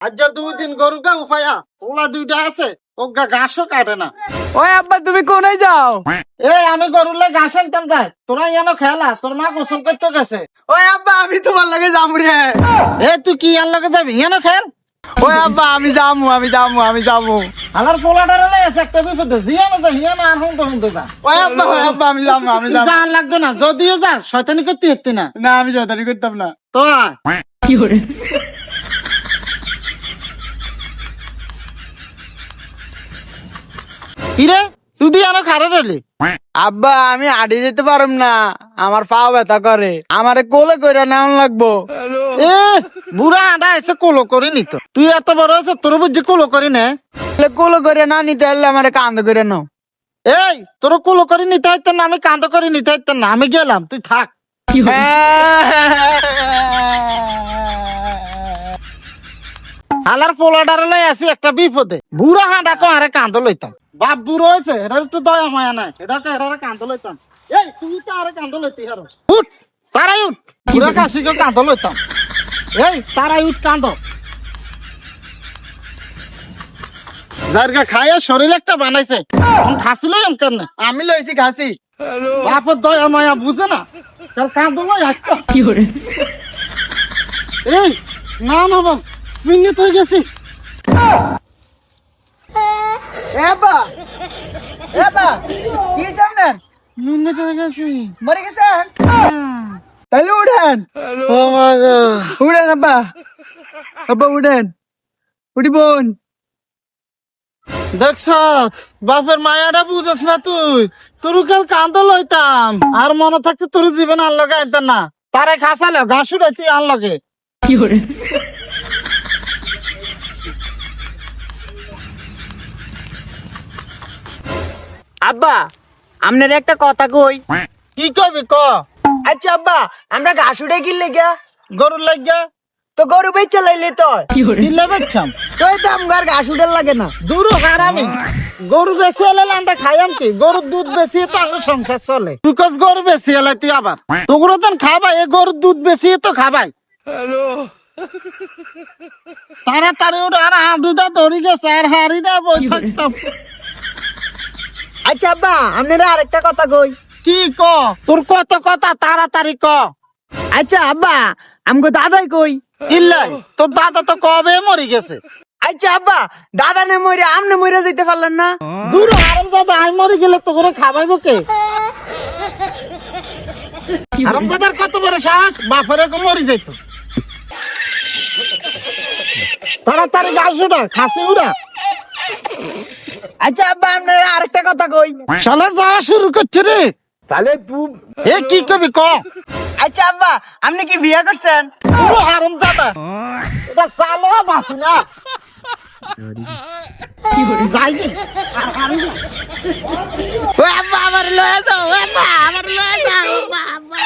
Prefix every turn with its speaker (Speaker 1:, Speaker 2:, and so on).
Speaker 1: আজ 2 দিন গরু গা উপায়া ওলা দুইটা আছে ওগা ঘাসও কাটে না।
Speaker 2: ওই আব্বা তুমি কোনায় যাও?
Speaker 1: এই আমি গরুলে ঘাস আনতাম যাই, তোরা ইয়ানো খেলা, তোর মা গোসল করতে গেছে।
Speaker 2: ওই আব্বা আমি তোমার লাগে যাবো রে।
Speaker 1: এ তুই কি ইয়ার লগে যাবি ইয়ানো খেল?
Speaker 2: ওই আব্বা আমি যাবো।
Speaker 1: আমার পোলাটারে এসে একটা বিপদে জিয়ানো যা হিয়ানো আর হুনতে যা।
Speaker 2: ওই আব্বা আমি যাবো।
Speaker 1: জান লাগবে না, যদিও যা শয়তানি করতে হচ্ছে না।
Speaker 2: না আমি জয়দারি করতাম না।
Speaker 1: তো আয়। কিরে তুই দিয়ে আনো খারে রইলি?
Speaker 2: আব্বা আমি আড়ে যেতে পারম না, আমার পা ব্যথা করে, আমারে কোলে কইরা নেওয়ান লাগবো।
Speaker 1: এ বুড়া আডা এসে কোলো করে নিত, তুই এত বড় হয়েছে তোর বুঝছি কোলো করি নে।
Speaker 2: কোলে করে না নিতে হলে আমারে কান্দ করে নাও।
Speaker 1: এই তোর কোলো করে নিতে হইতেন না, আমি কান্দ করে নিতে হইতেন না, আমি গেলাম তুই থাক। হালার পোলাডারে লই আসি একটা বিপদে, বুড়া হাঁটা কো আরে কান্দ লইতাম। বাপ বুড়ো হয়েছে এটা একটু দয়া মায়া নাই, এটাকে কান্দ লইতাম। এই তুই তো আরে কান্দ লইতি হারো, উঠ তারাই উঠ, বুড়া কাশিকে কান্দ লইতাম। এই তারাই উঠ কান্দ। জারগা খাইয়া শরীর একটা বানাইছে, খাসিল কেন?
Speaker 2: আমি লইছি ঘাসি।
Speaker 1: বাপের দয়া মায়া বুঝে না, কাল কান্দ লই একটা। এই না না বাপ মিনিট হয়ে গেছি।
Speaker 2: এবা কি জানেন?
Speaker 1: মিনিট হয়ে গেছি।
Speaker 2: মরে গেছেন? তাহলে উঠেন।
Speaker 1: ও মা গো,
Speaker 2: উঠেন আব্বা উঠেন, উঠি বোন।
Speaker 1: দেখছ বাপের মায়াটা বুঝছ না তুই, তোর কাল কান্দ লইতাম আর মনে থাকতে তোর জীবন আর লগে আইতাম না, তারে খাসালে ঘাস উড়াইতি আর লগে।
Speaker 2: আব্বা আপনার একটা কথা কই।
Speaker 1: কি কবি ক?
Speaker 2: আচ্ছা আব্বা আমরা ঘাস উঠে কিনলে গিয়া
Speaker 1: গরুর লাগিয়া
Speaker 2: তো গরু বেচে লাইলে তো
Speaker 1: কিনলে বেচছাম
Speaker 2: তো এই তো আমার ঘাস উঠার লাগে না।
Speaker 1: দূর আর আমি গরু বেশি এলে আমরা খাইয়াম কি? গরুর দুধ বেশি তো আমার সংসার চলে। তুই কস গরু বেশি এলে তুই আবার তোগুলো তো খাবাই, এ গরুর দুধ বেশি তো খাবাই। তাড়াতাড়ি উঠে আর হাঁটুটা ধরি গেছে আর হাড়িটা বই থাকতাম।
Speaker 2: আচ্ছা আব্বা আপনারা আরেকটা কথা কই।
Speaker 1: কি ক? তোর কত কথা তাড়াতাড়ি ক।
Speaker 2: আচ্ছা আব্বা আমগো দাদাই কই।
Speaker 1: ইল্লাই তোর দাদা তো কবে মরি গেছে।
Speaker 2: আচ্ছা আব্বা দাদা নে মরে আমনে মরে যেতে পারলেন না?
Speaker 1: দূর আরাম দাদা আমি মরি গেলে তো করে খাবাইব কে? আরাম দাদার কত বড় সাহস, বাপরে মরি যেত। তাড়াতাড়ি ঘাস উড়া, খাসি উড়া।
Speaker 2: আচ্ছা আব্বা আপনারা আরেকটা কথা কই।
Speaker 1: শালা যাওয়া শুরু করছে রে।
Speaker 2: তাহলে তুই
Speaker 1: এ কি কবি ক?
Speaker 2: আচ্ছা আব্বা আপনি কি বিয়ে করছেন?
Speaker 1: পুরো হারাম দাদা এটা চালো বাসি না যাইনি আর হারিনি।
Speaker 2: ও আব্বা আমার লয়ে যাও, আব্বা আমার লয়ে যাও, আব্বা।